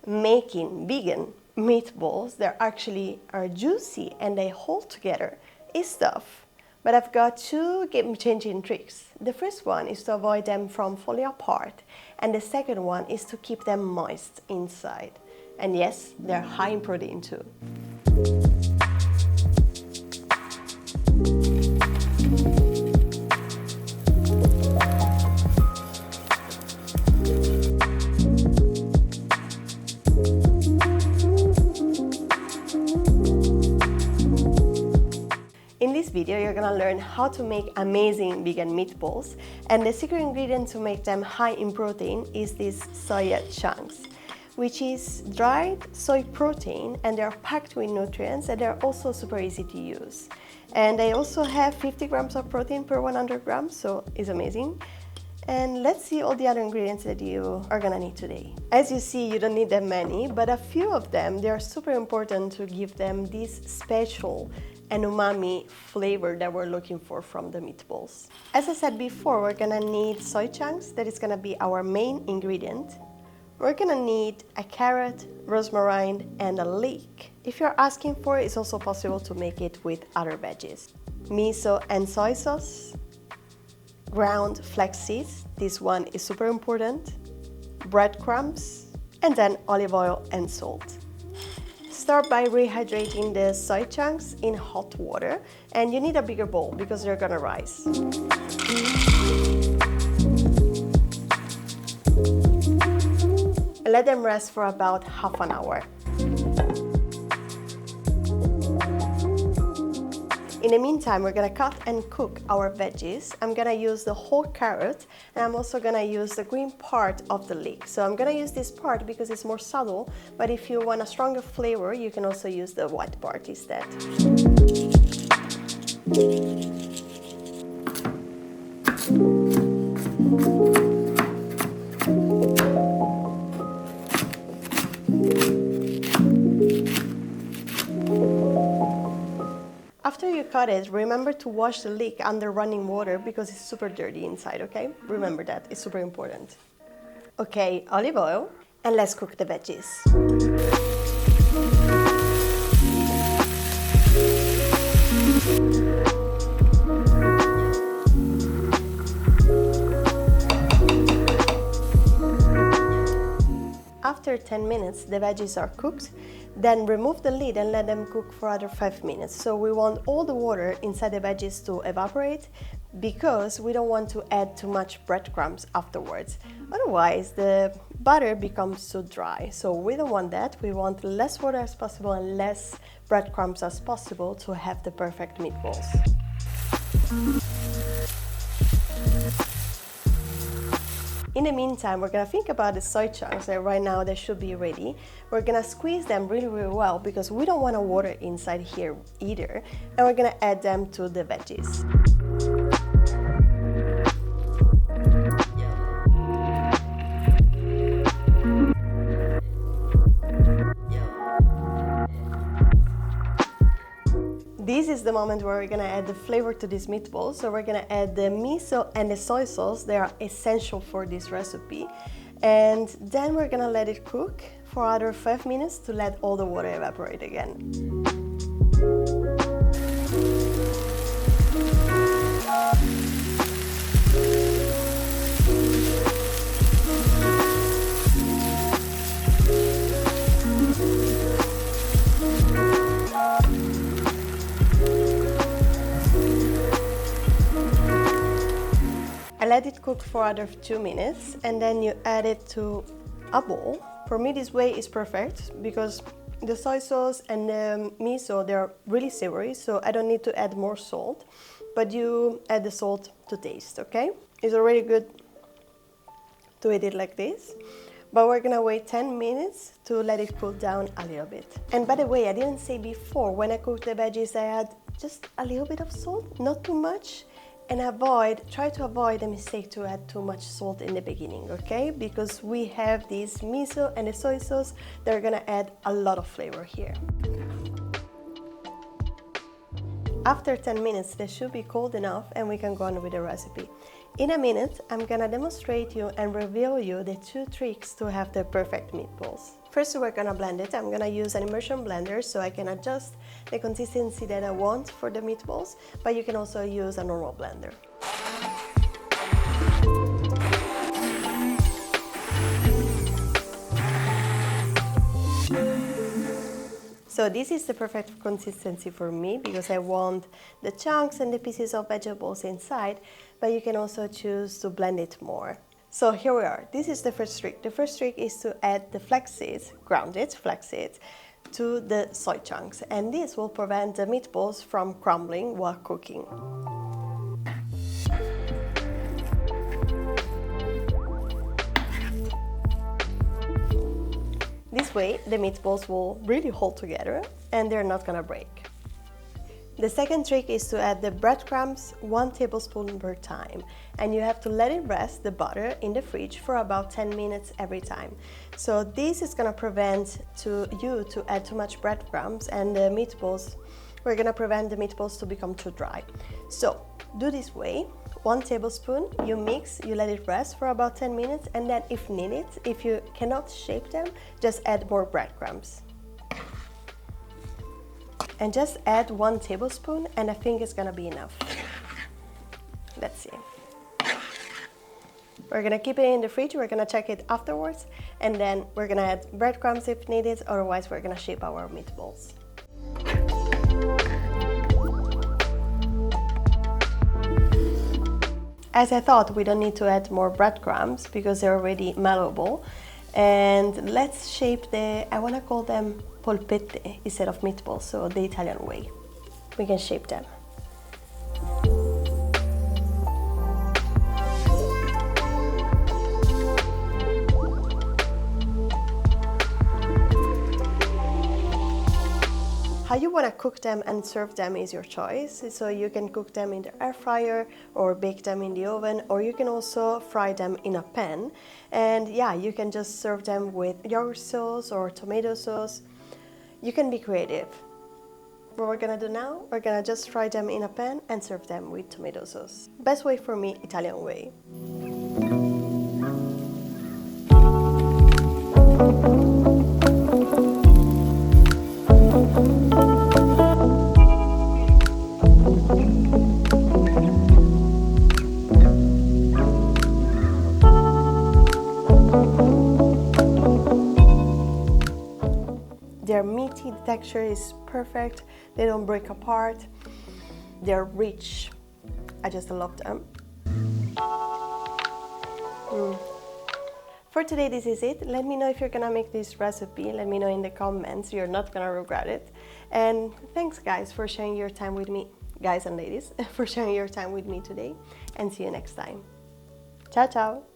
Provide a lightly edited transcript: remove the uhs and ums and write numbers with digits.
making vegan meatballs that actually are juicy and they hold together is tough. But I've got two game-changing tricks. The first one is to avoid them from falling apart, and the second one is to keep them moist inside. And yes, they're high in protein too. In this video, you're gonna learn how to make amazing vegan meatballs, and the secret ingredient to make them high in protein is these soya chunks, which is dried soy protein, and they're packed with nutrients, and they're also super easy to use. And they also have 50 grams of protein per 100 grams, so it's amazing. And let's see all the other ingredients that you are gonna need today. As you see, you don't need that many, but a few of them, they are super important to give them this special and umami flavor that we're looking for from the meatballs. As I said before, we're gonna need soy chunks. That is gonna be our main ingredient. We're gonna need a carrot, rosemary, and a leek. If you're asking for it, it's also possible to make it with other veggies. Miso and soy sauce, ground flax seeds, this one is super important, breadcrumbs, and then olive oil and salt. Start by rehydrating the soy chunks in hot water, and you need a bigger bowl because they're gonna rise. Let them rest for about half an hour. In the meantime, we're gonna cut and cook our veggies. I'm gonna use the whole carrot, and I'm also gonna use the green part of the leek. So I'm gonna use this part because it's more subtle, but if you want a stronger flavor, you can also use the white part instead. After you cut it, remember to wash the leek under running water because it's super dirty inside, okay? Remember that, it's super important. Okay, olive oil, and let's cook the veggies. After 10 minutes, the veggies are cooked. Then remove the lid and let them cook for another 5 minutes. So we want all the water inside the veggies to evaporate because we don't want to add too much breadcrumbs afterwards. Otherwise, the butter becomes too dry. So we don't want that. We want less water as possible and less breadcrumbs as possible to have the perfect meatballs. In the meantime, we're gonna think about the soy chunks that right now they should be ready. We're gonna squeeze them really, really well because we don't want to water inside here either. And we're gonna add them to the veggies. This is the moment where we're gonna add the flavor to this meatball. So we're gonna add the miso and the soy sauce. They are essential for this recipe. And then we're gonna let it cook for another 5 minutes to let all the water evaporate again. I let it cook for another 2 minutes, and then you add it to a bowl. For me, this way is perfect because the soy sauce and the miso, they're really savory, so I don't need to add more salt, but you add the salt to taste, okay? It's already good to eat it like this, but we're gonna wait 10 minutes to let it cool down a little bit. And by the way, I didn't say before, when I cooked the veggies, I add just a little bit of salt, not too much. And try to avoid the mistake to add too much salt in the beginning, okay? Because we have this miso and the soy sauce that are gonna add a lot of flavor here. After 10 minutes, they should be cold enough and we can go on with the recipe. In a minute, I'm gonna demonstrate you and reveal you the 2 tricks to have the perfect meatballs. First, we're gonna blend it. I'm gonna use an immersion blender so I can adjust the consistency that I want for the meatballs, but you can also use a normal blender. So this is the perfect consistency for me because I want the chunks and the pieces of vegetables inside, but you can also choose to blend it more. So here we are. This is the first trick. The first trick is to add the flax seeds, grounded flax seeds, to the soy chunks, and this will prevent the meatballs from crumbling while cooking. This way, the meatballs will really hold together and they're not gonna break. The second trick is to add the breadcrumbs 1 tablespoon per time, and you have to let it rest, the butter, in the fridge for about 10 minutes every time. So this is gonna prevent you to add too much breadcrumbs, and the meatballs, we're gonna prevent the meatballs to become too dry. So do this way. 1 tablespoon, you mix, you let it rest for about 10 minutes, and then if needed, if you cannot shape them, just add more breadcrumbs. And just add 1 tablespoon, and I think it's gonna be enough. Let's see. We're gonna keep it in the fridge, we're gonna check it afterwards, and then we're gonna add breadcrumbs if needed, otherwise we're gonna shape our meatballs. As I thought, we don't need to add more breadcrumbs because they're already malleable. And let's shape I want to call them polpette instead of meatballs, so the Italian way. We can shape them. How you want to cook them and serve them is your choice. So you can cook them in the air fryer or bake them in the oven, or you can also fry them in a pan. And yeah, you can just serve them with yogurt sauce or tomato sauce. You can be creative. What we're gonna do now, we're gonna just fry them in a pan and serve them with tomato sauce. Best way for me, Italian way. Their meaty texture is perfect, they don't break apart, they're rich. I just love them. For today, this is it. Let me know if you're gonna make this recipe. Let me know in the comments, you're not gonna regret it. And thanks guys for sharing your time with me, guys and ladies, for sharing your time with me today, and see you next time. Ciao, ciao.